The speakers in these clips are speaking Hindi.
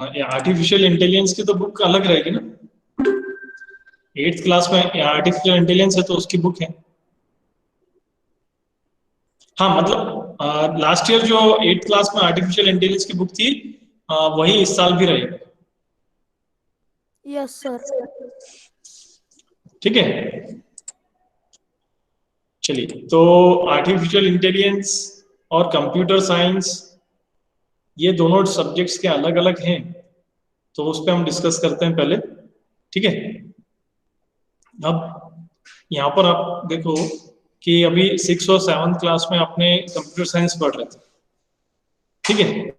आर्टिफिशियल इंटेलिजेंस की तो बुक अलग रहेगी ना। 8th क्लास में आर्टिफिशियल इंटेलिजेंस है तो उसकी बुक है। हाँ मतलब लास्ट ईयर जो 8th क्लास में आर्टिफिशियल इंटेलिजेंस की बुक थी वही इस साल भी रहेगी। Yes sir. ठीक है, चलिए तो आर्टिफिशियल इंटेलिजेंस और कंप्यूटर साइंस ये दोनों सब्जेक्ट्स के अलग अलग हैं, तो उस पर हम डिस्कस करते हैं पहले। ठीक है, अब यहाँ पर आप देखो कि अभी 6 और 7 क्लास में आपने कंप्यूटर साइंस पढ़ रहे थे। ठीक है,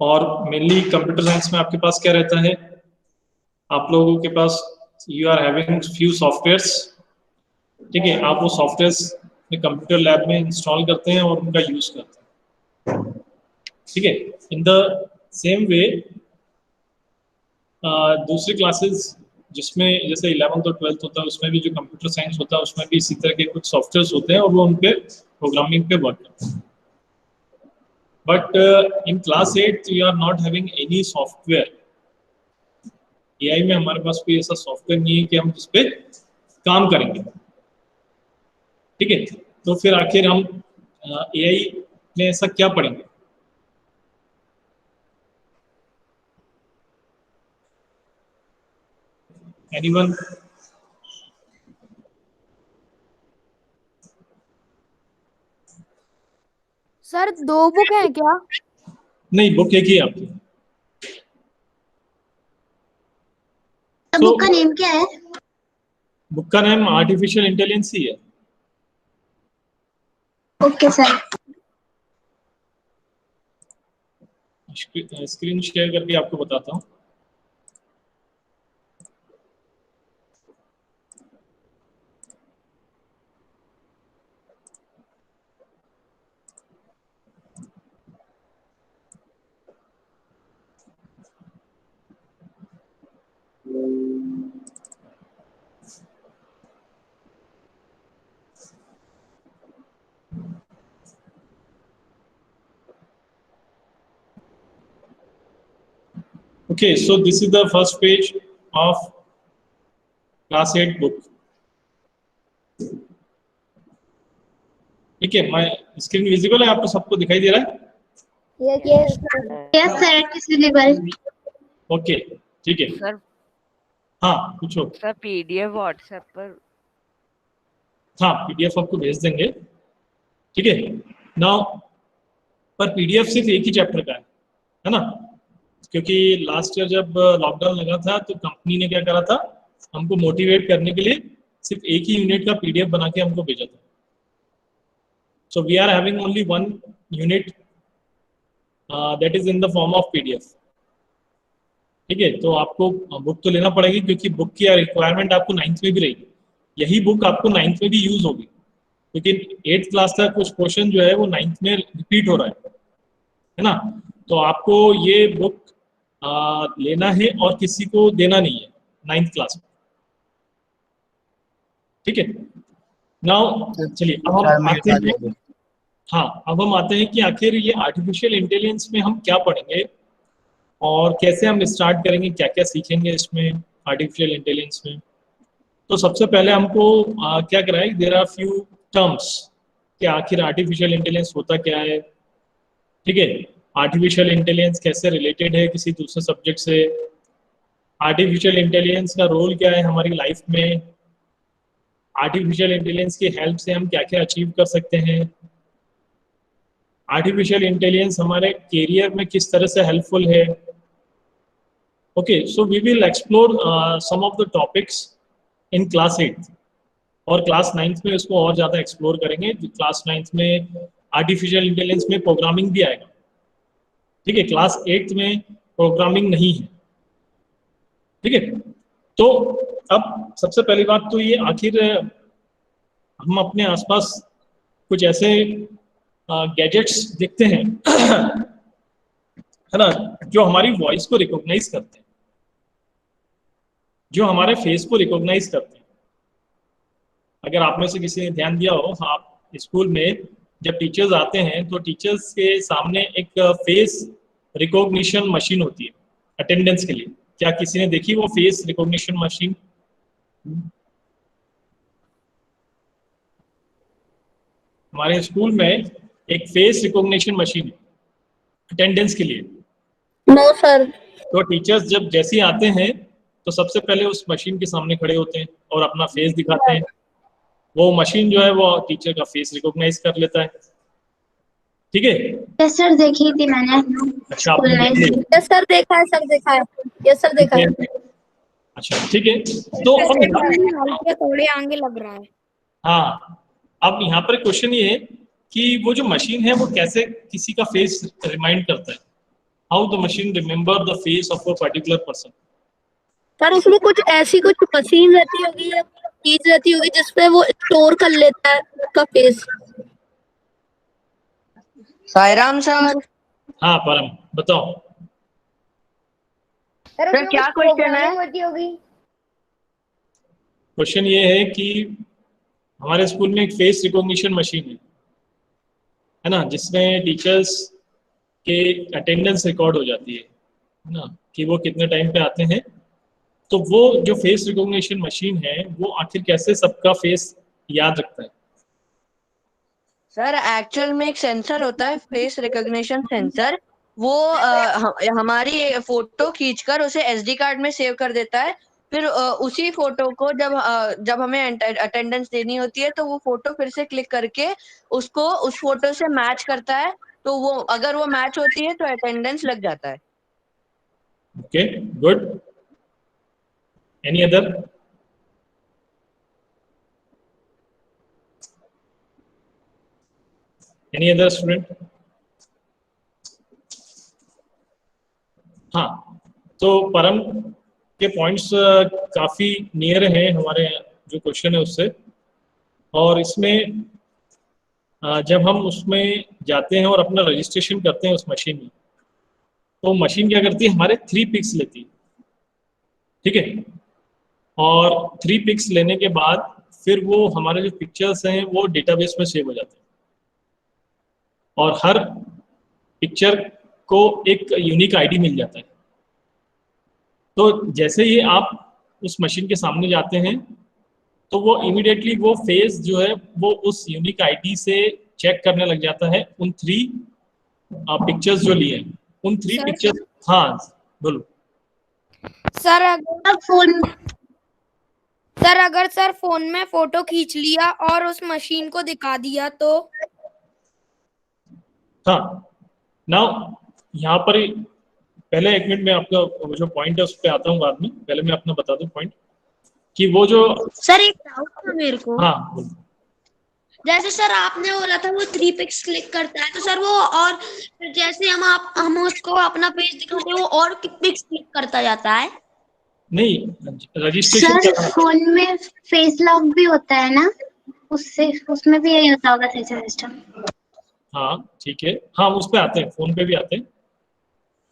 और मेनली कंप्यूटर साइंस में आपके पास क्या रहता है, आप लोगों के पास you are having few softwares. ठीक है, आप वो सॉफ्टवेयर्स कंप्यूटर लैब में इंस्टॉल करते हैं और उनका यूज करते हैं। ठीक है, इन द सेम वे दूसरी क्लासेस जिसमें जैसे 11th और 12th होता है उसमें भी जो कंप्यूटर साइंस होता है उसमें भी इसी तरह के कुछ सॉफ्टवेयर्स होते हैं और वो उनके प्रोग्रामिंग पे वर्क करते हैं। But in class 8 we are not having any software. AI में हमारे पास कोई ऐसा सॉफ्टवेयर नहीं है कि हम जिस पे काम करेंगे। ठीक है, तो फिर आखिर हम एआई में ऐसा क्या पढ़ेंगे। एनीवन? सर 2 बुक हैं क्या? नहीं, बुक एक ही है आपकी। बुक का नेम क्या है? बुक का नेम आर्टिफिशियल इंटेलिजेंस ही है। Okay sir. स्क्रीन शेयर करके आपको बताता हूँ। Okay, so this is the first page of class 8 book. ठीक है, मैं स्क्रीन विजिबल है, आपको सबको दिखाई दे रहा है? Yes sir, it is visible. Okay, ठीक है। सर हाँ पूछो। सर पीडीएफ व्हाट्सएप पर। हाँ, पीडीएफ आपको भेज देंगे। ठीक है, नाउ पर पीडीएफ सिर्फ एक ही चैप्टर का है ना, क्योंकि लास्ट ईयर जब लॉकडाउन लगा था तो कंपनी ने क्या करा था, हमको मोटिवेट करने के लिए सिर्फ एक ही यूनिट का पीडीएफ बना के हमको भेजा था। So we are having only one unit that is in the form of PDF. ठीक है, तो आपको बुक तो लेना पड़ेगी क्योंकि बुक की रिक्वायरमेंट आपको 9th में भी रहेगी। यही बुक आपको 9th में भी यूज होगी क्योंकि 8th क्लास का कुछ पोर्शन जो है वो 9th में रिपीट हो रहा है ना। तो आपको ये बुक लेना है और किसी को देना नहीं है 9th क्लास में। ठीक है, नाउ चलिए अब हम आते हैं। हाँ, अब हम आते हैं कि आखिर ये आर्टिफिशियल इंटेलिजेंस में हम क्या पढ़ेंगे और कैसे हम स्टार्ट करेंगे, क्या क्या सीखेंगे इसमें आर्टिफिशियल इंटेलिजेंस में। तो सबसे पहले हमको क्या कराए, देयर आर फ्यू टर्म्स कि आखिर आर्टिफिशियल इंटेलिजेंस होता क्या है। ठीक है, आर्टिफिशियल इंटेलिजेंस कैसे रिलेटेड है किसी दूसरे सब्जेक्ट से, आर्टिफिशियल इंटेलिजेंस का रोल क्या है हमारी लाइफ में, आर्टिफिशियल इंटेलिजेंस की हेल्प से हम क्या क्या अचीव कर सकते हैं, आर्टिफिशियल इंटेलिजेंस हमारे करियर में किस तरह से हेल्पफुल है। Okay, so we will explore some of the topics in class 8 और क्लास 9th में इसको और ज़्यादा एक्सप्लोर करेंगे। क्लास 9th में आर्टिफिशियल इंटेलिजेंस में प्रोग्रामिंग भी आएगा। ठीक है, क्लास 8th में प्रोग्रामिंग नहीं है। ठीक है, तो अब सबसे पहली बात तो ये आखिर हम अपने आसपास कुछ ऐसे गैजेट्स देखते हैं है ना, जो हमारी वॉइस को रिकॉग्नाइज करते हैं, जो हमारे फेस को रिकॉग्नाइज करते हैं। अगर आप में से किसी ने ध्यान दिया हो, आप स्कूल में जब टीचर्स आते हैं तो टीचर्स के सामने एक फेस रिकॉग्निशन मशीन होती है। अटेंडेंस के लिए। क्या किसी ने देखी वो फेस रिकॉग्निशन मशीन? हमारे स्कूल में एक फेस रिकॉग्निशन मशीन है अटेंडेंस के लिए। No sir. तो टीचर्स जब जैसे ही आते हैं तो सबसे पहले उस मशीन के सामने खड़े होते हैं और अपना फेस दिखाते हैं। वो मशीन जो है वो टीचर का फेस रिकॉग्नाइज कर लेता है। ठीक है? यस सर, देखी थी मैंने अच्छा, स्कूल आपने में। देख ली? यस सर, देखा है सर, देखा है। यस सर, देखा है। अच्छा ठीक है। तो अब हल्के थोड़े आगे लग रहा है। हाँ, अब यहाँ पर क्वेश्चन ये है कि वो जो मशीन है वो कैसे किसी का फेस रिमाइंड करता है। How the machine remember the face of a particular person. Sir उसमें कुछ ऐसी कुछ मशीन रहती होगी या चीज रहती होगी जिसपे वो स्टोर कर लेता है उसका फेस। साईराम सर। हाँ परम, बताओ। सर क्या क्वेश्चन है? क्वेश्चन ये है कि हमारे स्कूल में एक फेस रिकॉग्निशन मशीन है ना, जिसमें टीचर्स के अटेंडेंस रिकॉर्ड हो जाती है ना, कि वो कितने टाइम पे आते हैं। तो वो जो फेस रिकॉग्निशन मशीन है वो आखिर कैसे सबका फेस याद रखता है? सर एक्चुअल में एक सेंसर होता है, फेस रिकॉग्निशन सेंसर। वो हमारी फोटो खींचकर उसे एसडी कार्ड में सेव कर देता है। फिर उसी फोटो को जब हमें अटेंडेंस देनी होती है तो वो फोटो फिर से क्लिक करके उसको उस फोटो से मैच करता है। तो वो अगर वो मैच होती है तो अटेंडेंस लग जाता है। Okay, good. Any other? Any other student? हाँ, तो परम के पॉइंट्स काफी नियर हैं हमारे जो क्वेश्चन है उससे। और इसमें जब हम उसमें जाते हैं और अपना रजिस्ट्रेशन करते हैं उस मशीन में, तो मशीन क्या करती है, हमारे 3 पिक्स लेती है। ठीक है? और 3 पिक्स लेने के बाद फिर वो हमारे जो पिक्चर्स हैं वो डेटाबेस में सेव हो जाते हैं। और हर पिक्चर को एक यूनिक आईडी मिल जाता है। तो जैसे ही आप उस मशीन के सामने जाते हैं तो वो इमीडिएटली वो फेस जो है वो उस यूनिक आईडी से चेक करने लग जाता है उन 3 पिक्चर्स जो लिए हैं, उन 3 पिक्चर्स। हाँ बोलो। सर अगर फोन फोन में फोटो खींच लिया और उस मशीन को दिखा दिया तो? हाँ, नाउ यहाँ पर पहले 1 मिनट में आपका वो जो पॉइंट है उस पर आता हूँ बाद में। पहले मैं अपना बता दूं पॉइंट कि वो जो सर एक डाउट था मेरे को। हाँ बोलो। जैसे सर आपने बोला था वो 3 पिक्स क्लिक करता है, तो सर वो और फिर जैसे हम उसको अपना पेज दिखाते हैं वो और पिक्स क्लिक करता जाता है? नहीं, रजिस्ट्रेशन सर फोन में फेस लॉक भी होता है ना, उससे उसमें भी यही होता होगा सिस्टम। हाँ ठीक है, हाँ उस पे आते हैं, फोन पे भी आते हैं।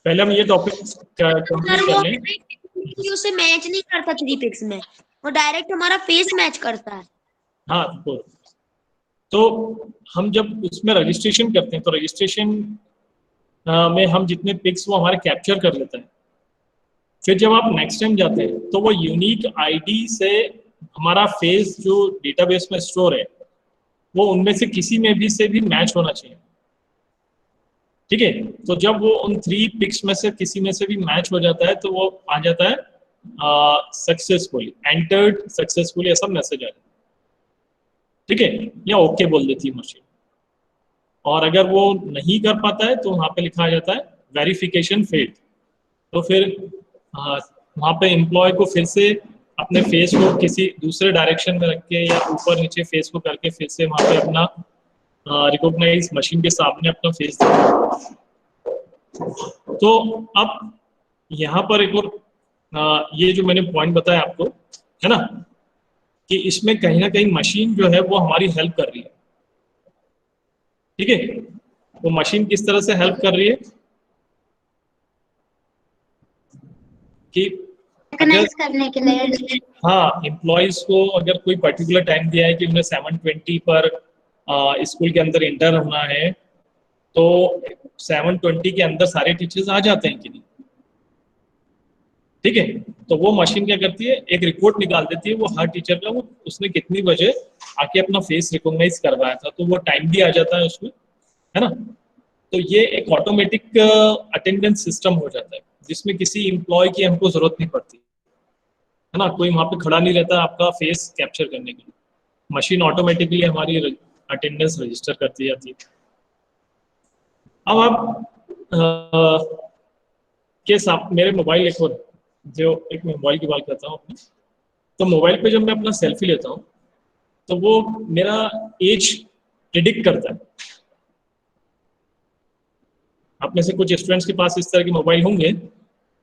पहले हम ये टॉपिक कंप्लीट कर लें। कि उसे मैच नहीं करता 3 पिक्स में, वो डायरेक्ट हमारा फेस मैच करता है। हाँ बोलो। तो हम जब उसमें रजिस्ट्रेशन करते हैं तो रजिस्ट्रेशन में हम जितने पिक्स वो हमारे कैप्चर कर लेता है। फिर जब आप नेक्स्ट टाइम जाते हैं तो वो यूनिक आईडी से हमारा फेस जो डेटाबेस में स्टोर है वो उनमें से किसी में भी से भी मैच होना चाहिए। ठीक है? तो जब वो उन 3 पिक्स में से किसी में से भी मैच हो जाता है तो वो आ जाता है सक्सेसफुली एंटर्ड, सक्सेसफुली ऐसा मैसेज आ जाता है। ठीक है? या ओके बोल देती है मशीन। और अगर वो नहीं कर पाता है तो वहाँ पे लिखा आ जाता है वेरिफिकेशन फेल्ड। तो फिर वहाँ पे एम्प्लॉय को फिर से अपने फेस को किसी दूसरे डायरेक्शन में रख के या ऊपर नीचे फेस को करके फिर से वहाँ पे अपना रिकॉग्नाइज मशीन के सामने अपना फेस दिखाना। तो अब यहाँ पर एक और ये जो मैंने पॉइंट बताया आपको है ना, कि इसमें कहीं ना कहीं मशीन जो है वो हमारी हेल्प कर रही है। ठीक है? वो मशीन किस तरह से हेल्प कर रही है कि रिकॉग्नाइज करने के लिए। हाँ, एम्प्लॉयज को अगर कोई पर्टिकुलर टाइम दिया है कि उन्हें 7:20 पर स्कूल के अंदर इंटर होना है, तो 7:20 के अंदर सारे टीचर्स आ जाते हैं कि नहीं? ठीक है, तो वो मशीन क्या करती है, एक रिपोर्ट निकाल देती है वो हर टीचर का, वो उसने कितनी बजे आके अपना फेस रिकॉग्नाइज करवाया था, तो वो टाइम भी आ जाता है उसमें, है ना। तो ये एक ऑटोमेटिक अटेंडेंस सिस्टम हो जाता है जिसमें किसी एम्प्लॉय की हमको जरूरत नहीं पड़ती, है ना, कोई वहां पे खड़ा नहीं रहता आपका फेस कैप्चर करने के लिए, मशीन ऑटोमेटिकली हमारी अटेंडेंस रजिस्टर करती जाती है। अब आप के साथ मेरे मोबाइल एक और जो एक मोबाइल की बात करता हूँ अपने, तो मोबाइल पे जब मैं अपना सेल्फी लेता हूँ तो वो मेरा एज प्रिडिक्ट करता है। आप में से कुछ स्टूडेंट्स के पास इस तरह के मोबाइल होंगे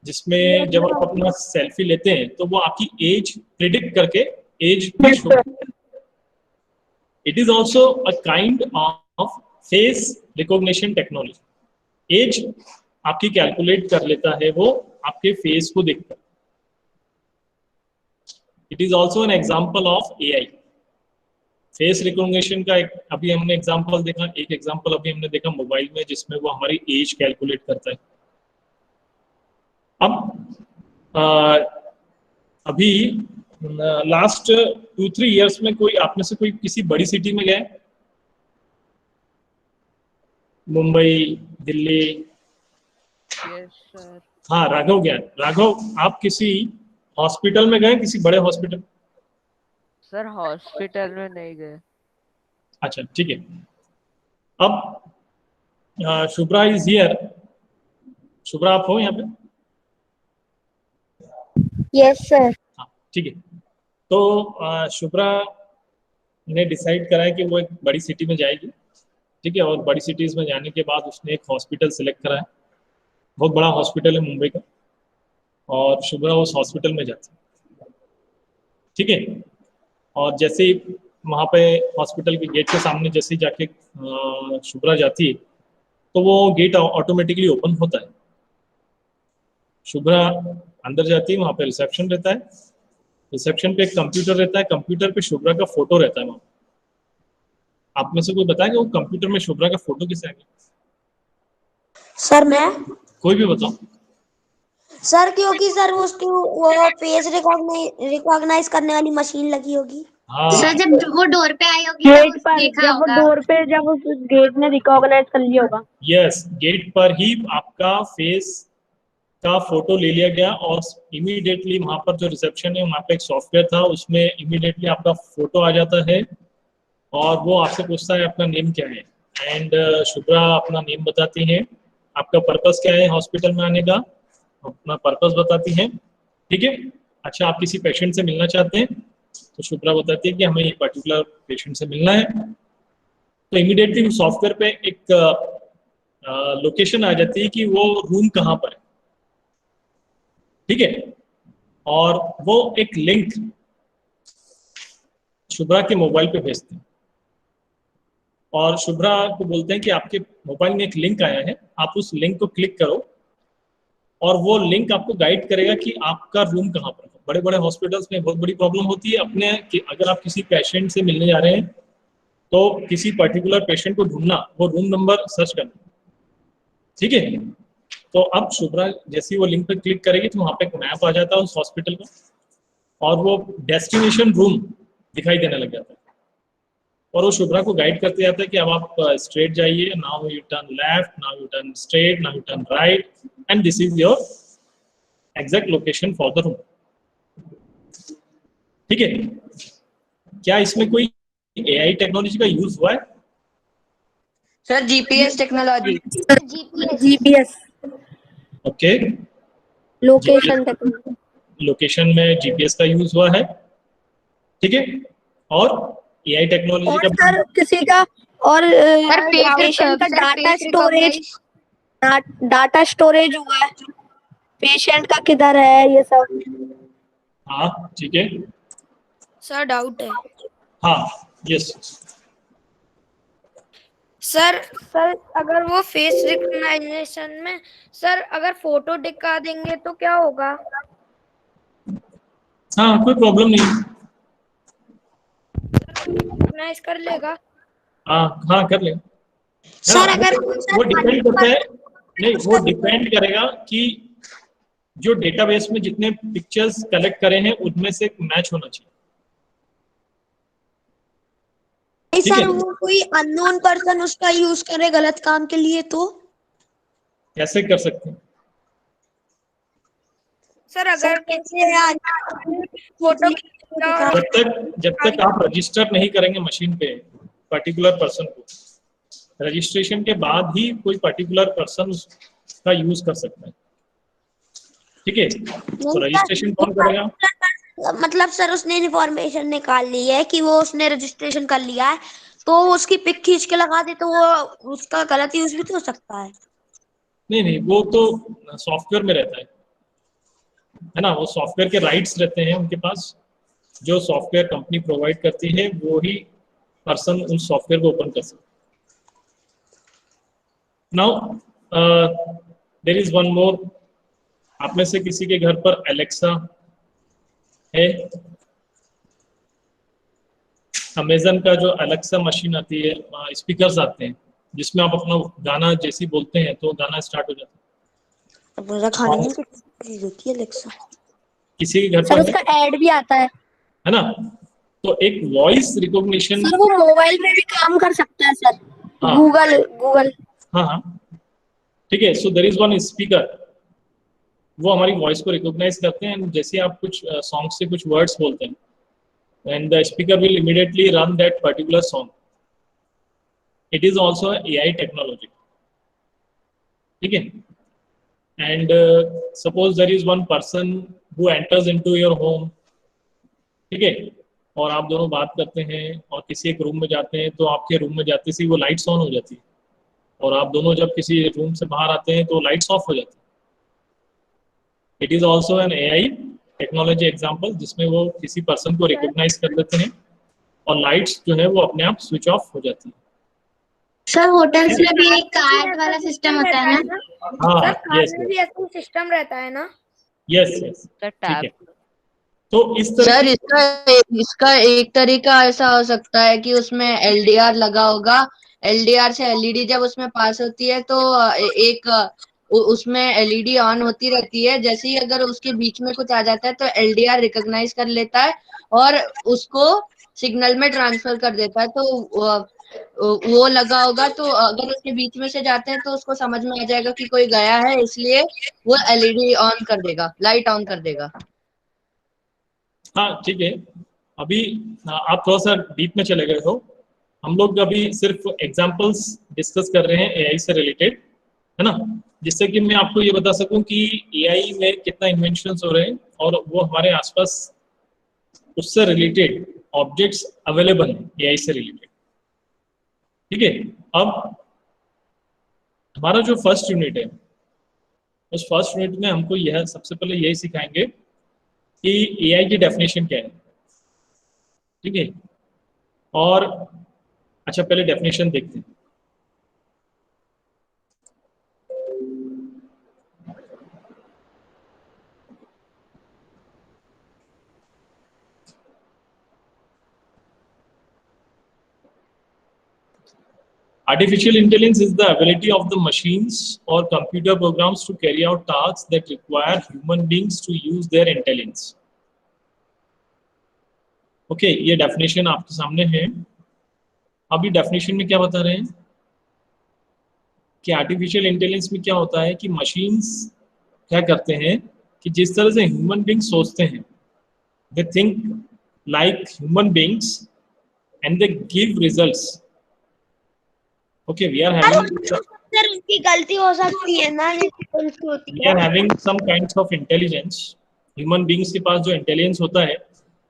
जिसमें जब आप अपना सेल्फी लेते हैं तो वो आपकी एज प्रिडिक्ट करके एज भी शो करता है। It is also a kind of face recognition technology. Age आपकी कैलकुलेट कर लेता है वो आपके फेस को देखकर। It is also an example of AI. Face recognition का एक अभी हमने एग्जांपल देखा, एक एग्जांपल अभी हमने देखा मोबाइल में जिसमें वो हमारी एज कैलकुलेट करता है। अब अभी लास्ट 2-3 इयर्स में कोई आप में से कोई किसी बड़ी सिटी में गए, मुंबई, दिल्ली? Yes sir. हाँ, राघव गया। राघव, आप किसी हॉस्पिटल में गए, किसी बड़े हॉस्पिटल? सर हॉस्पिटल में नहीं गए। अच्छा, ठीक है। अब शुभ्रा इज हियर। शुभ्रा, आप हो यहाँ पे? Yes sir. हाँ, ठीक है। तो शुभ्रा ने डिसाइड करा है कि वो एक बड़ी सिटी में जाएगी, ठीक है, और बड़ी सिटीज में जाने के बाद उसने एक हॉस्पिटल सेलेक्ट करा है। बहुत बड़ा हॉस्पिटल है मुंबई का, और शुभ्रा उस हॉस्पिटल में जाती है, ठीक है। और जैसे ही वहाँ पे हॉस्पिटल के गेट के सामने जैसे ही जाके शुभ्रा जाती है तो वो गेट ऑटोमेटिकली ओपन होता है। शुभ्रा अंदर जाती है, वहाँ पे रिसेप्शन रहता है, रिसेप्शन पे एक कंप्यूटर रहता है, कंप्यूटर पे शुभ्रा का फोटो रहता है वहाँ। आप में से कोई बताएगा वो कंप्यूटर में शुभ्रा का फोटो किसे आ गया? सर मैं कोई भी बताओ। सर क्योंकि सर उसकी वो फेस रिकॉग्नाइज करने वाली मशीन लगी होगी। हाँ, सर जब वो डोर पे आई होगी गेट पर जब वो डोर पे जब उस गेट ने रिकॉग्नाइज कर लिया होगा। यस, गेट पर ही आपका फेस का फोटो ले लिया गया और इमीडिएटली वहां पर जो रिसेप्शन है वहां पे एक सॉफ्टवेयर था, उसमें इमीडिएटली आपका फोटो आ जाता है और वो आपसे पूछता है आपका नेम क्या है। एंड शुभ्रा अपना नेम बताती है, आपका पर्पस क्या है हॉस्पिटल में आने का, अपना पर्पस बताती है, ठीक है। अच्छा, आप किसी पेशेंट से मिलना चाहते हैं तो शुभ्रा बताती है कि हमें ये पर्टिकुलर पेशेंट से मिलना है, तो इमीडिएटली सॉफ्टवेयर पे एक लोकेशन आ जाती है कि वो रूम कहाँ पर है, ठीक है। और वो एक लिंक शुभ्रा के मोबाइल पे भेजते हैं और शुभ्रा को बोलते हैं कि आपके मोबाइल में एक लिंक आया है, आप उस लिंक को क्लिक करो और वो लिंक आपको गाइड करेगा कि आपका रूम कहाँ पर है। बड़े बड़े हॉस्पिटल्स में बहुत बड़ी प्रॉब्लम होती है अपने कि अगर आप किसी पेशेंट से मिलने जा रहे हैं तो किसी पर्टिकुलर पेशेंट को ढूंढना, वो रूम नंबर सर्च करना, ठीक है। तो अब शुभ्रा जैसे ही वो लिंक पे क्लिक करेगी तो वहाँ पे एक मैप आ जाता है उस हॉस्पिटल का और वो डेस्टिनेशन रूम दिखाई देने लग जाता है और वो शुभ्रा को गाइड करते जाता है कि अब आप स्ट्रेट जाइए, now U turn left, now U turn straight, now U turn right, and this is your exact location for the room, ठीक है। क्या इसमें कोई एआई टेक्नोलॉजी का यूज हुआ है? Sir GPS technology. GPS okay, location technology. Location में जीपीएस का यूज हुआ है, ठीक है। और एआई टेक्नोलॉजी और का सर किसी का और पेशेंट का डाटा स्टोरेज हुआ है, पेशेंट का किधर है ये सब। हाँ, ठीक है। सर डाउट है हाँ, यस सर। अगर वो फेस रिकॉग्निशन में सर अगर फोटो दिखा देंगे तो क्या होगा? हाँ, कोई प्रॉब्लम नहीं। रिकॉग्नाइज कर लेगा? हाँ, कर लेंगे सर अगर वो डिपेंड करता है, नहीं वो डिपेंड करेगा कि जो डेटाबेस में जितने पिक्चर्स कलेक्ट करे हैं उनमें से मैच होना चाहिए। ठीक है। सर वो कोई अननोन पर्सन उसका यूज करे गलत काम के लिए तो कैसे कर सकते हैं? सर अगर फोटो जब तक आप रजिस्टर नहीं करेंगे मशीन पे पर्टिकुलर पर्सन को, रजिस्ट्रेशन के बाद ही कोई पर्टिकुलर पर्सन उसका यूज कर सकता है। ठीक है, तो रजिस्ट्रेशन कौन करेगा? मतलब सर उसने इन्फॉर्मेशन निकाल ली है कि वो उसने रजिस्ट्रेशन कर लिया है, तो उसकी पिक खींच के लगा दे तो वो उसका गलत यूज भी तो हो सकता है। नहीं, वो तो सॉफ्टवेयर में रहता है ना, वो सॉफ्टवेयर के राइट्स रहते हैं उनके पास। जो सॉफ्टवेयर कंपनी प्रोवाइड करती है वो ही पर्सन उन सॉफ्टवेयर को ओपन कर सकता है। Now there is one more. आप में से किसी के घर पर एलेक्सा है? अमेजन का जो एलेक्सा मशीन आती है, स्पीकर्स आते हैं जिसमें आप अपना गाना जैसी बोलते हैं तो गाना स्टार्ट हो जाता है। खाने की चीज होती है एलेक्सा। किसी के घर सर पर उसका ऐड भी आता है है ना, तो एक वॉइस रिकॉग्निशन। सर, वो मोबाइल में भी काम कर सकता है सर। हाँ। गूगल हाँ, ठीक है। So there is one speaker, वो हमारी वॉइस को रिकॉग्नाइज करते हैं। जैसे आप कुछ सॉन्ग से कुछ वर्ड्स बोलते हैं and the speaker will immediately run that particular song. It is also a AI technology. ठीक है, and suppose there is one person who enters into your home, ठीक है, और आप दोनों बात करते हैं और किसी एक रूम में जाते हैं, तो आपके रूम में जाते से वो लाइट्स ऑन हो जाती है, और आप दोनों जब किसी रूम से बाहर आते हैं तो लाइट्स ऑफ हो जाती है। It is also N AI technology example, जिसमें वो किसी पर्सन को रिकॉग्नाइज कर लेते हैं और लाइट्स जो है वो अपने आप स्विच ऑफ हो जाती है। सर होटल्स में भी एक कार्ड वाला सिस्टम होता है ना? हाँ, कार में भी ऐसा सिस्टम रहता है ना? यस, सर ठीक है। टैब। तो इस तरह सर इसका एक तरीका ऐसा हो सकता है कि उसमें LDR लगा होगा। LDR से LED जब उसमें पास होती है तो उसमें LED ऑन होती रहती है। जैसे ही अगर उसके बीच में कुछ आ जाता है तो LDR रिकॉग्नाइज कर लेता है और उसको सिग्नल में ट्रांसफर कर देता है। तो वो लगा होगा, तो अगर उसके बीच में से जाते हैं तो उसको समझ में आ जाएगा कि कोई गया है, इसलिए वो LED ऑन कर देगा, लाइट ऑन कर देगा। हाँ, ठीक है। अभी आप थोड़ा सा डीप में चले गए हो। हम लोग अभी सिर्फ एग्जांपल्स डिस्कस कर रहे हैं AI से रिलेटेड, है ना, जिससे कि मैं आपको ये बता सकूं कि AI में कितना इन्वेंशंस हो रहे हैं और वो हमारे आसपास उससे रिलेटेड ऑब्जेक्ट्स अवेलेबल हैं AI से रिलेटेड। ठीक है, अब हमारा जो फर्स्ट यूनिट है, उस फर्स्ट यूनिट में हमको यह सबसे पहले यही सिखाएंगे कि AI की डेफिनेशन क्या है। ठीक है, और अच्छा पहले डेफिनेशन देखते हैं। Artificial intelligence is the ability of the machines or computer programs to carry out tasks that require human beings to use their intelligence. Okay, ये डेफिनेशन आपके सामने है। अभी डेफिनेशन में क्या बता रहे हैं कि आर्टिफिशियल इंटेलिजेंस में क्या होता है कि मशीन्स क्या करते हैं कि जिस तरह से ह्यूमन बींग्स सोचते हैं, they think like human beings and they give results. Okay, we are having sir उनकी गलती हो सकती है ना, we are having some kinds of intelligence. Human beings के पास जो इंटेलिजेंस होता है,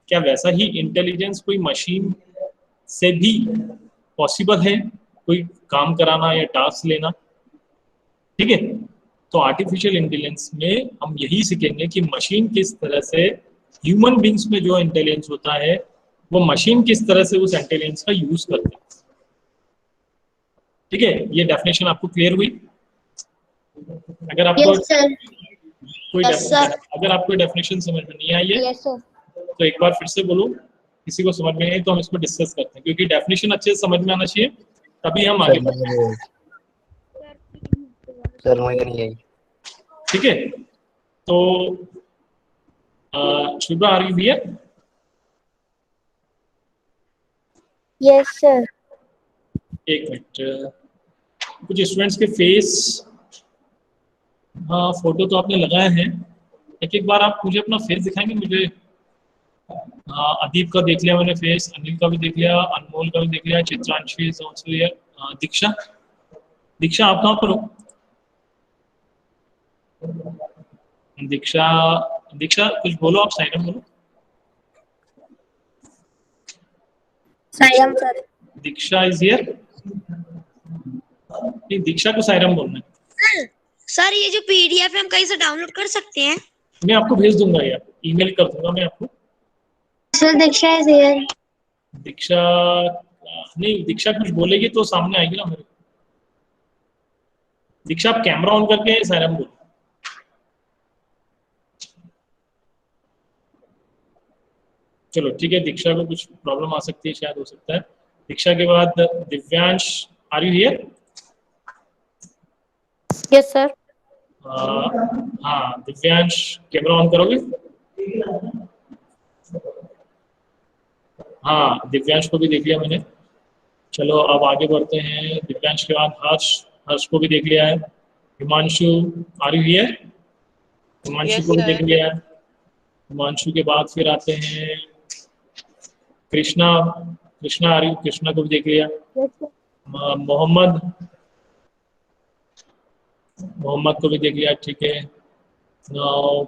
क्या वैसा ही इंटेलिजेंस कोई मशीन से भी पॉसिबल है, कोई काम कराना या टास्क लेना? ठीक है, तो आर्टिफिशियल इंटेलिजेंस में हम यही सीखेंगे कि मशीन किस तरह से ह्यूमन बींग्स में जो इंटेलिजेंस होता है वो मशीन किस तरह से उस इंटेलिजेंस का यूज करते हैं। ठीक है, ये डेफिनेशन आपको क्लियर हुई? अगर आपको अगर आपको डेफिनेशन समझ में नहीं आई है तो एक बार फिर से बोलो। किसी को समझ में नहीं तो हम इसको डिस्कस करते हैं, क्योंकि डेफिनेशन अच्छे से समझ में आना चाहिए, तभी हम आगे बढ़ेंगे। सर मुझे नहीं आई। ठीक है, तो Shubhra are you here? Yes sir. एक मिनट, कुछ स्टूडेंट्स के फेस, हाँ फोटो तो आपने लगाए हैं, एक बार आप मुझे अपना फेस दिखाएंगे मुझे? अदीप का देख लिया मैंने फेस, अनिल का भी देख लिया, अनमोल का भी देख लिया, चित्रांशी इज आल्सो हियर, दीक्षा, दीक्षा आप कहाँ पर हो? दीक्षा, दीक्षा कुछ बोलो, आप साइरम बोलो। Sayam sir. Diksha is here? नहीं, दीक्षा को साइरम बोलना है। सर ये जो पीडीएफ है हम कहीं से डाउनलोड कर सकते हैं? मैं आपको भेज दूंगा यार, ईमेल कर दूंगा मैं आपको। Sir Diksha is here. Diksha नहीं, दीक्षा कुछ बोलेगी तो सामने आएगी ना मेरे। दीक्षा आप कैमरा ऑन करके साइरम बोलो। चलो ठीक है, दीक्षा को कुछ प्रॉब्लम आ सकती है, शायद हो सकता है। दीक्षा के बाद Divyansh, are you here? Yes sir. हाँ दिव्यांश, कैमरा ऑन करोगे? हाँ दिव्यांश को भी देख लिया मैंने। चलो अब आगे बढ़ते हैं। दिव्यांश के बाद हर्ष, हर्ष को भी देख लिया है। Himanshu, are you here? Himanshu Yes, को भी sir. देख लिया है। हिमांशु के बाद फिर आते हैं कृष्णा, कृष्णा आ रही, कृष्णा को भी देख लिया। मोहम्मद, मोहम्मद को भी देख लिया, ठीक है। नाउ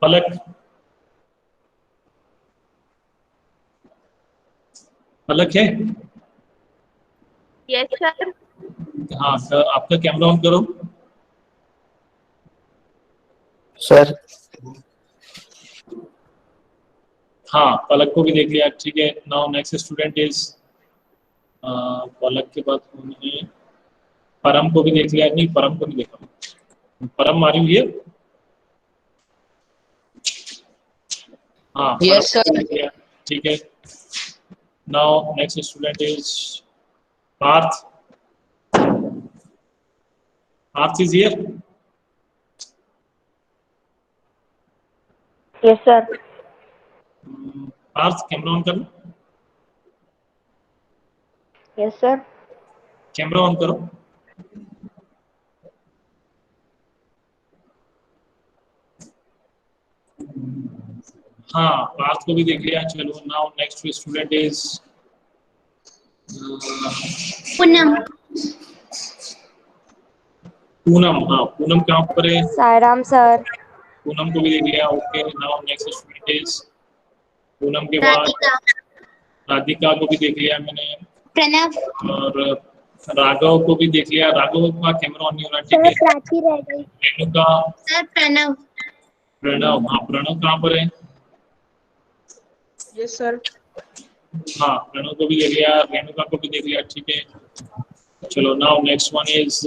पलक, पलक है? Yes sir. हाँ तो आपका कैमरा ऑन करो। सर हाँ पलक को भी देख लिया, ठीक है। नाउ नेक्स्ट स्टूडेंट इज, पलक के बाद कौन है? परम को भी देख लिया, नहीं परम को नहीं देखा। परम आ रही है? हाँ Yes, परम को sir. देख लिया, ठीक है। Now next student is Parth, Parth is here? Yes sir. Parth camera on करो, यस सर। कैमरा ऑन करो। हाँ पार्थ को भी देख लिया। चलो now next student is Poonam. Poonam. हाँ पूनम कहाँ पर है? सायराम सर। पूनम को भी देख लिया, okay. Now next student is Poonam के बाद राधिका। राधिका को भी देख लिया मैंने, प्रणव। और राघव को भी देख लिया। राघव का कैमरा ऑन नहीं हो रहा, ठीक है। प्राची रह गई। रेणुका, सर प्रणव। प्रणव, हाँ प्रणव कहाँ पर है? Yes, sir. हाँ प्रणव को भी देख लिया, रेणुका को भी देख लिया, ठीक है। चलो now next one is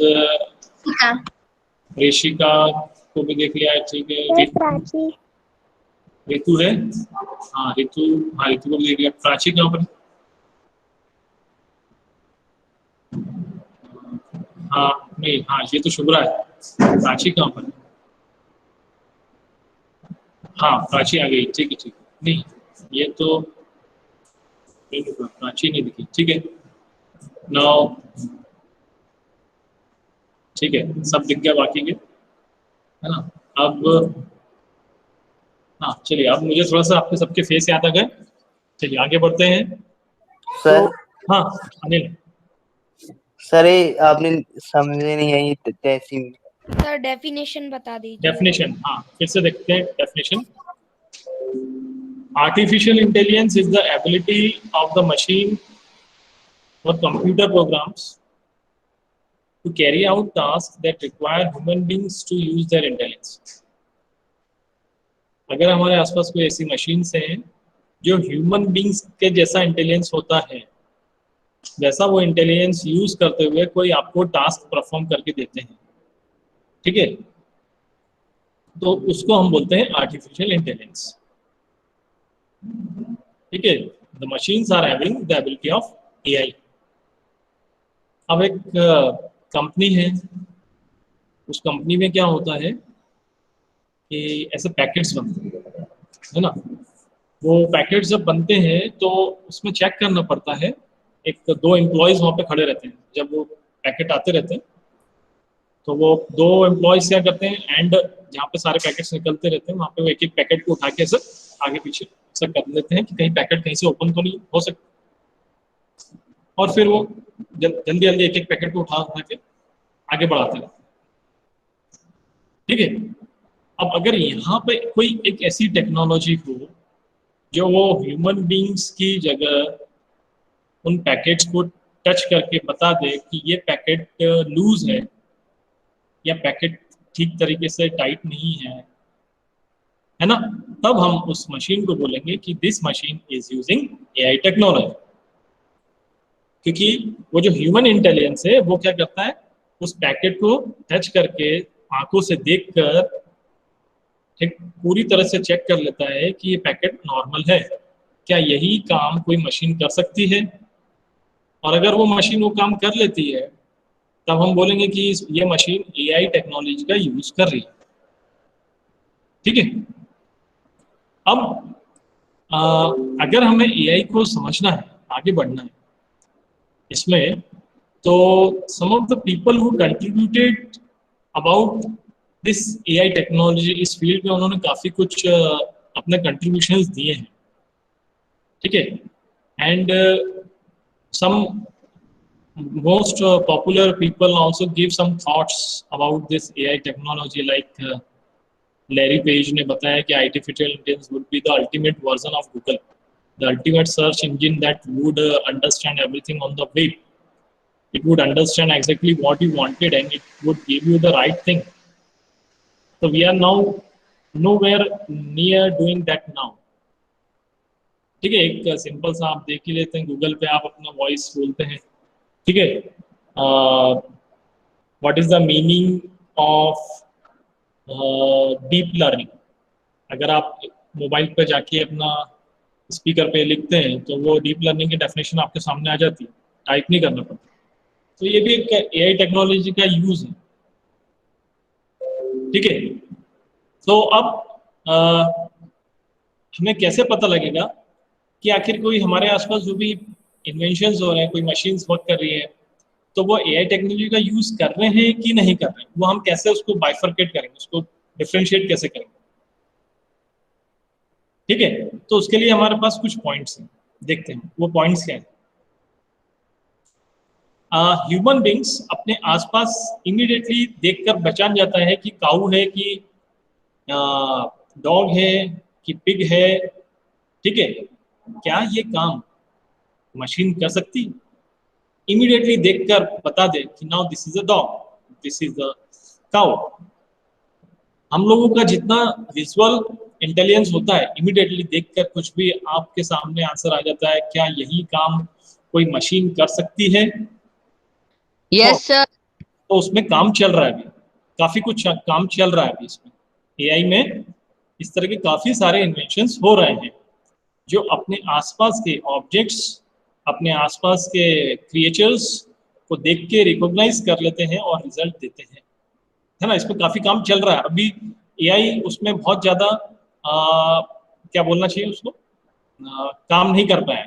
Rishika को भी देख लिया, ठीक है। प्राची। ऋतु है? हाँ ऋतु, हाँ ऋतु को भी देख लिया। प्राची कहाँ पर? हाँ नहीं, हाँ ये तो शुभ्रा है। प्राची कहाँ पर? हाँ प्राची आ गई, ठीक है ठीक है। नहीं ये तो प्राची नहीं दिखी, ठीक है। नाउ ठीक है, सब दिख गया बाकी के, है ना। अब हाँ चलिए, अब मुझे थोड़ा सा आपके सबके फेस याद आ गए। चलिए आगे बढ़ते हैं। सर हाँ अनिल, सर ये आपने समझे नहीं आई तैसी। सर डेफिनेशन बता दीजिए। डेफिनेशन, हाँ फिर से देखते हैं definition. Artificial intelligence is the ability of the machine और computer programs to carry out tasks that require human beings to use their intelligence. अगर हमारे आसपास कोई ऐसी मशीन्स हैं जो ह्यूमन बींग्स के जैसा इंटेलिजेंस होता है, वैसा वो इंटेलिजेंस यूज करते हुए कोई आपको टास्क परफॉर्म करके देते हैं, ठीक है, तो उसको हम बोलते हैं आर्टिफिशियल इंटेलिजेंस, ठीक है। The machines are having the ability of AI. अब एक कंपनी है, उस कंपनी में क्या होता है कि ऐसे पैकेट्स बनते हैं, है ना। वो पैकेट्स जब बनते हैं तो उसमें चेक करना पड़ता है, एक तो 2 एम्प्लॉयज़ वहाँ पे खड़े रहते हैं जब वो पैकेट आते रहते हैं, तो वो 2 एम्प्लॉयज़ क्या करते हैं, एंड जहाँ पे सारे पैकेट्स निकलते रहते हैं वहाँ पे वो एक एक पैकेट को उठा के ऐसे आगे पीछे ऐसा कर लेते हैं कि कहीं पैकेट कहीं से ओपन तो नहीं हो सकता, और फिर वो जल्दी जल्दी एक एक पैकेट को उठा के आगे बढ़ाते हैं। ठीक है, अब अगर यहाँ पे कोई एक ऐसी टेक्नोलॉजी हो जो वो ह्यूमन बींग्स की जगह उन पैकेट्स को टच करके बता दे कि ये पैकेट लूज है या पैकेट ठीक तरीके से टाइट नहीं है ना, तब हम उस मशीन को बोलेंगे कि this machine is using AI technology. क्योंकि वो जो ह्यूमन इंटेलिजेंस है वो क्या करता है, उस पैकेट को टच करके आंखों से देखकर ठीक पूरी तरह से चेक कर लेता है कि ये पैकेट नॉर्मल है, क्या यही काम कोई मशीन कर सकती है, और अगर वो मशीन वो काम कर लेती है तब हम बोलेंगे कि ये मशीन एआई टेक्नोलॉजी का यूज कर रही है। ठीक है, अब अगर हमें एआई को समझना है, आगे बढ़ना है इसमें, तो some of the people who contributed about this AI technology, इस फील्ड में उन्होंने काफ़ी कुछ अपने कंट्रीब्यूशंस दिए हैं। ठीक है, and some most popular people also give some thoughts about this AI technology, like Larry Page ने बताया कि artificial intelligence would be the ultimate version of Google, the ultimate search engine that would understand everything on the web. It would understand exactly what you wanted and it would give you the right thing. So we are now nowhere near doing that now. ठीक है, एक सिंपल सा आप देख ही लेते हैं, गूगल पे आप अपना वॉइस बोलते हैं, ठीक है, what is the meaning of deep learning, अगर आप मोबाइल पे जाके अपना स्पीकर पे लिखते हैं तो वो डीप लर्निंग की डेफिनेशन आपके सामने आ जाती है, टाइप नहीं करना पड़ता। तो ये भी एक एआई टेक्नोलॉजी का यूज है। ठीक है, तो अब हमें कैसे पता लगेगा कि आखिर कोई हमारे आसपास जो भी इन्वेंशंस हो रहे हैं, कोई मशीन्स वर्क कर रही है, तो वो एआई टेक्नोलॉजी का यूज कर रहे हैं कि नहीं कर रहे हैं, वो हम कैसे उसको बाइफरकेट करेंगे, उसको डिफरेंशिएट कैसे करेंगे। ठीक है, तो उसके लिए हमारे पास कुछ पॉइंट्स हैं, देखते हैं वो पॉइंट्स क्या है। ह्यूमन बींग्स अपने आसपास इमीडिएटली देखकर पहचान जाता है कि काऊ है कि डॉग है कि पिग है। ठीक है, क्या ये काम मशीन कर सकती, इमीडिएटली देखकर बता दे कि now this is a dog, this is a cow. हम लोगों का जितना विजुअल इंटेलिजेंस होता है, इमीडिएटली देखकर कुछ भी आपके सामने आंसर आ जाता है, क्या यही काम कोई मशीन कर सकती है? Yes sir. तो उसमें काम चल रहा है अभी, काफी कुछ काम चल रहा है अभी इसमें, एआई में इस तरह के काफी सारे इन्वेंशंस हो रहे हैं जो अपने आसपास के ऑब्जेक्ट्स, अपने आसपास के क्रिएचर्स को देख के रिकॉग्नाइज कर लेते हैं और रिजल्ट देते हैं, है ना। इसमें काफी काम चल रहा है अभी, एआई उसमें बहुत ज्यादा क्या बोलना चाहिए उसको, काम नहीं कर पाया।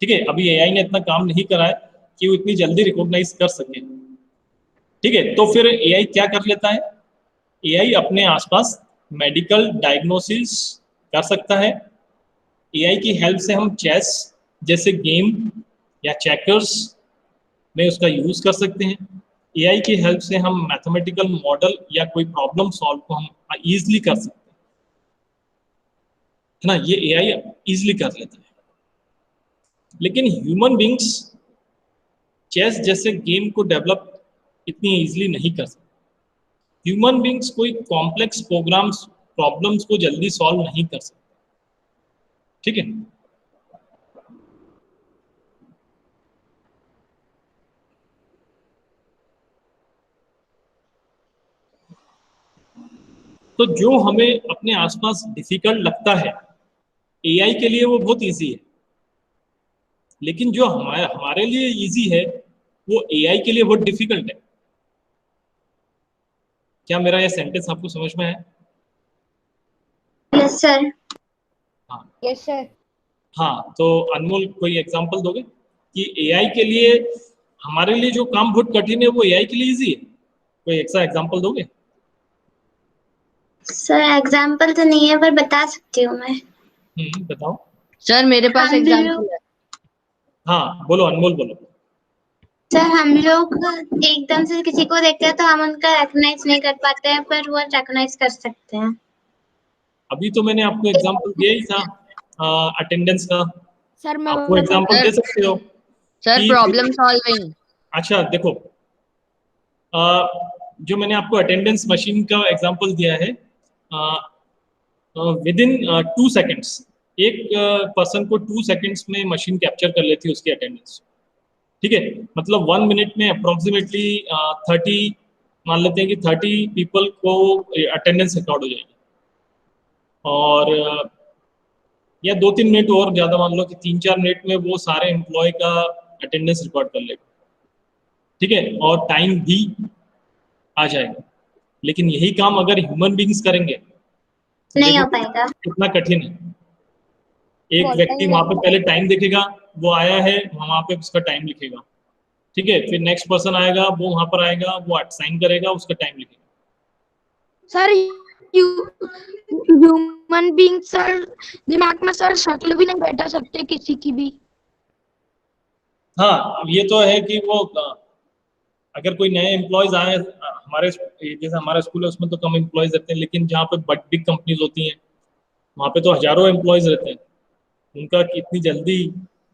ठीक है, अभी एआई ने इतना काम नहीं करा है कि वो इतनी जल्दी रिकॉग्नाइज कर सके। ठीक है, तो फिर एआई क्या कर लेता है, एआई अपने आसपास मेडिकल डायग्नोसिस कर सकता है। एआई की हेल्प से हम चेस जैसे गेम या चेकर्स में उसका यूज कर सकते हैं। एआई की हेल्प से हम मैथमेटिकल मॉडल या कोई प्रॉब्लम सॉल्व को हम इजीली कर सकते हैं, है ना, ये एआई इजीली कर लेता है। लेकिन ह्यूमन बींग्स चेस जैसे गेम को डेवलप इतनी इजीली नहीं कर सकते। ह्यूमन बींग्स कोई कॉम्प्लेक्स प्रॉब्लम्स को जल्दी सॉल्व नहीं कर सकते। ठीक है, तो जो हमें अपने आसपास डिफिकल्ट लगता है, एआई के लिए वो बहुत इजी है, लेकिन जो हमारे लिए इजी है वो एआई के लिए बहुत डिफिकल्ट है। क्या मेरा ये सेंटेंस आपको समझ में है? Yes sir. Yes sir. हाँ, तो अनमोल कोई एग्जांपल दोगे कि एआई के लिए, हमारे लिए जो काम बहुत कठिन है वो एआई के लिए इजी है? कोई ऐसा एग्जांपल दोगे? सर एग्जाम्पल तो नहीं है पर बता सकती हूँ मैं। बताओ। सर मेरे पास हम एग्जाम्पल लोग है। हाँ बोलो अनमोल, बोलो। सर हम लोग एकदम से किसी को देखते हैं तो हम उनका रिकॉग्नाइज नहीं कर पाते हैं, पर वो रिकॉग्नाइज कर सकते हैं। अभी तो मैंने आपको एग्जांपल दिया ही था अटेंडेंस का। सर मैं आप वो एग्जांपल दे सकते हो सर कि प्रॉब्लम सॉल्विंग। अच्छा देखो, जो मैंने आपको अटेंडेंस मशीन का एग्जांपल दिया है, विद इन 2 सेकेंड्स एक पर्सन को 2 सेकेंड्स में मशीन कैप्चर कर लेती है उसकी अटेंडेंस। ठीक है, मतलब 1 मिनट में अप्रोक्सीमेटली 30, मान लेते हैं कि 30 पीपल को अटेंडेंस रिकॉर्ड हो जाएगी, और या 2-3 मिनट और ज़्यादा मान लो कि 3-4 मिनट में वो सारे एम्प्लॉय का अटेंडेंस रिकॉर्ड कर लेगा। ठीक है, और टाइम भी आ जाएगा। लेकिन यही काम अगर ह्यूमन बींग्स करेंगे तो नहीं हो देखो पाएगा। कितना कठिन है। एक बहुत व्यक्ति time वहां पे लगेगा। पहले टाइम देखेगा, वो आया है वहां पे उसका टाइम लिखेगा। ठीक है, फिर नेक्स्ट पर्सन आएगा, वो वहां पर आएगा, वो साइन करेगा, उसका टाइम लिखेगा। सर ह्यूमन बीइंग सर दिमाग में सर शक्ल भी नहीं बैठा सकते किसी की भी। हाँ, अब ये तो है कि वो अगर कोई नए एम्प्लॉयज आए हमारे, जैसे हमारा स्कूल है उसमें तो कम एम्प्लॉयज रहते हैं, लेकिन जहाँ पे बिग कंपनीज होती हैं वहाँ पे तो हजारों एम्प्लॉयज रहते हैं। उनका इतनी जल्दी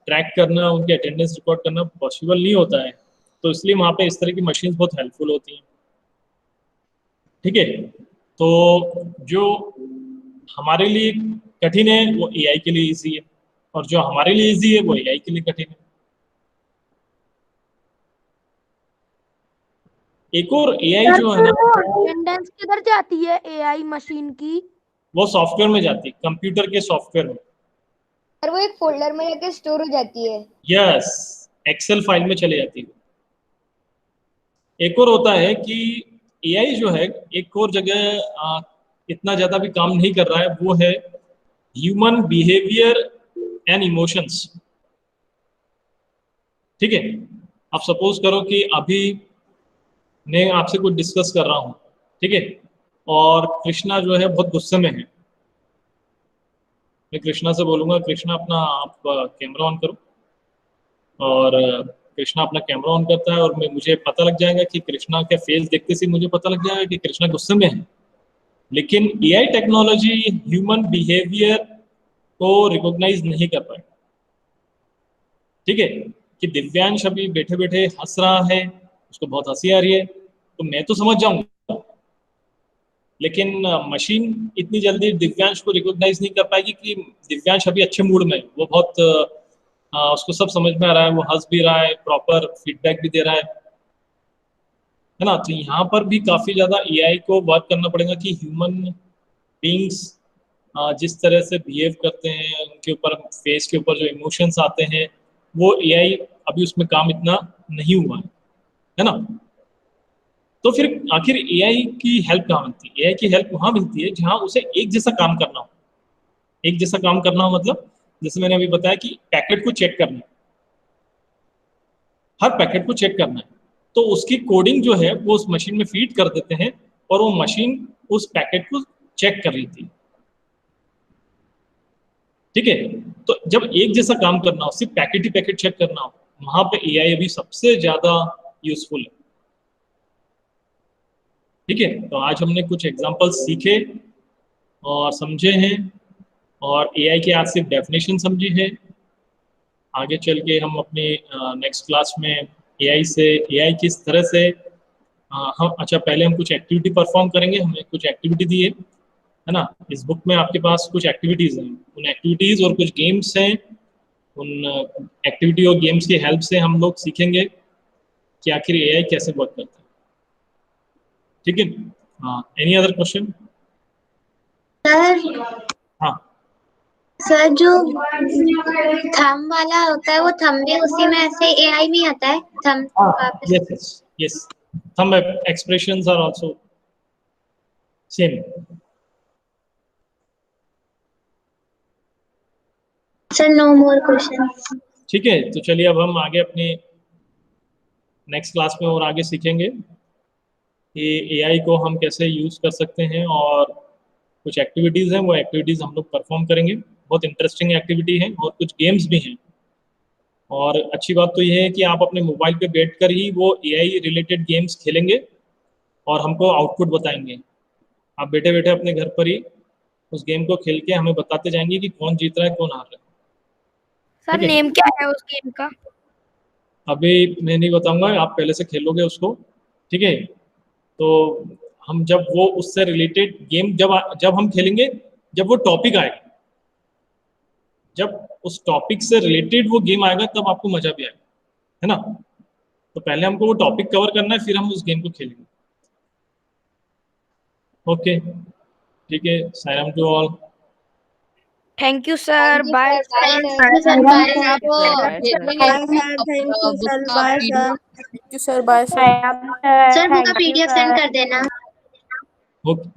ट्रैक करना, उनके अटेंडेंस रिकॉर्ड करना पॉसिबल नहीं होता है, तो इसलिए वहाँ पे इस तरह की मशीन्स बहुत हेल्पफुल होती हैं। ठीक है, तो जो हमारे लिए कठिन है वो एआई के लिए इजी है, और जो हमारे लिए इजी है वो एआई के लिए कठिन है। एक और एआई जो है ना, अटेंडेंस किधर जाती है एआई मशीन की? वो सॉफ्टवेयर में जाती है, कंप्यूटर के सॉफ्टवेयर में। और वो एक फोल्डर में जाके स्टोर हो जाती है। यस, एक्सेल फाइल में चले जाती है। एक और होता है कि एआई जो है एक और जगह इतना ज्यादा भी काम नहीं कर रहा है, वो है ह्यूमन बिहेवियर एंड इमोशंस। ठीक है, आप सपोज करो कि अभी मैं आपसे कुछ डिस्कस कर रहा हूँ, ठीक है, और कृष्णा जो है बहुत गुस्से में है। मैं कृष्णा से बोलूंगा कृष्णा अपना आप कैमरा ऑन करो, और कृष्णा अपना कैमरा ऑन करता है, और मुझे पता लग जाएगा कि कृष्णा का फेस देखते से मुझे पता लग जाएगा कि कृष्णा गुस्से में है। लेकिन एआई टेक्नोलॉजी ह्यूमन बिहेवियर को रिकॉग्नाइज नहीं कर पाए। ठीक है, कि दिव्यांश अभी बैठे बैठे हंस रहा है, उसको बहुत हंसी आ रही है, तो मैं तो समझ जाऊंगा, लेकिन मशीन इतनी जल्दी दिव्यांश को रिकॉग्नाइज नहीं कर पाएगी कि दिव्यांश अभी अच्छे मूड में है, वो बहुत उसको सब समझ में आ रहा है, वो हंस भी रहा है, प्रॉपर फीडबैक भी दे रहा है ना। तो यहाँ पर भी काफी ज्यादा एआई को वर्क करना पड़ेगा कि ह्यूमन बींग्स जिस तरह से बिहेव करते हैं, उनके ऊपर फेस के ऊपर जो इमोशंस आते हैं, वो एआई अभी उसमें काम इतना नहीं हुआ है ना। तो फिर आखिर एआई की हेल्प कहाँ मिलती है? एआई की हेल्प वहां मिलती है जहां उसे एक जैसा काम करना हो। एक जैसा काम करना हो मतलब, जैसे मैंने अभी बताया कि पैकेट को चेक करना है, हर पैकेट को चेक करना है, तो उसकी कोडिंग जो है वो उस मशीन में फीड कर देते हैं, और वो मशीन उस पैकेट को चेक कर लेती है। ठीक है, तो जब एक जैसा काम करना हो, सिर्फ पैकेट ही पैकेट चेक करना हो, वहां पे एआई अभी सबसे ज्यादा यूजफुल है। ठीक है, तो आज हमने कुछ एग्जांपल्स सीखे और समझे हैं, और एआई की आज सिर्फ डेफिनेशन समझी है। आगे चल के हम अपने नेक्स्ट क्लास में एआई किस तरह से हम, अच्छा पहले हम कुछ एक्टिविटी परफॉर्म करेंगे। हमें कुछ एक्टिविटी दी है ना, इस बुक में आपके पास कुछ एक्टिविटीज हैं, उन एक्टिविटीज और कुछ गेम्स हैं, उन एक्टिविटी और गेम्स की हेल्प से हम लोग सीखेंगे कि आखिर एआई कैसे वर्क करता है। ठीक है, हाँ, एनी अदर क्वेश्चन? सर हाँ, सर जो थंब वाला होता है वो थंब भी उसी में ऐसे एआई में आता है थंब वापस। yes, yes, yes. Thumb expressions are also same. Sir no more questions. ठीक है, तो चलिए अब हम आगे अपने नेक्स्ट क्लास में और आगे सीखेंगे कि एआई को हम कैसे यूज़ कर सकते हैं, और कुछ एक्टिविटीज़ हैं वो एक्टिविटीज़ हम लोग परफॉर्म करेंगे। बहुत इंटरेस्टिंग एक्टिविटी है और कुछ गेम्स भी हैं। और अच्छी बात तो ये है कि आप अपने मोबाइल पे बैठकर ही वो एआई रिलेटेड गेम्स खेलेंगे और हमको आउटपुट बताएंगे। आप बैठे बैठे अपने घर पर ही उस गेम को खेल के हमें बताते जाएंगे कि कौन जीत रहा है कौन हार रहा है। सर ठीक है। नेम क्या है उस गेम का? अभी मैं नहीं बताऊंगा, आप पहले से खेलोगे उसको। ठीक है, तो हम जब वो उससे रिलेटेड गेम जब हम खेलेंगे, जब वो टॉपिक आएगा, जब उस टॉपिक से रिलेटेड वो गेम आएगा तब आपको मजा भी आएगा, है ना। तो पहले हमको वो टॉपिक कवर करना है, फिर हम उस गेम को खेलेंगे। ओके, ठीक है, Sairam to all. Thank you sir, bye sir bye sir book का पीडीएफ सेंड कर देना। Okay,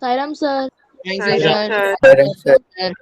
Sairam sir. Thank you sir. Sir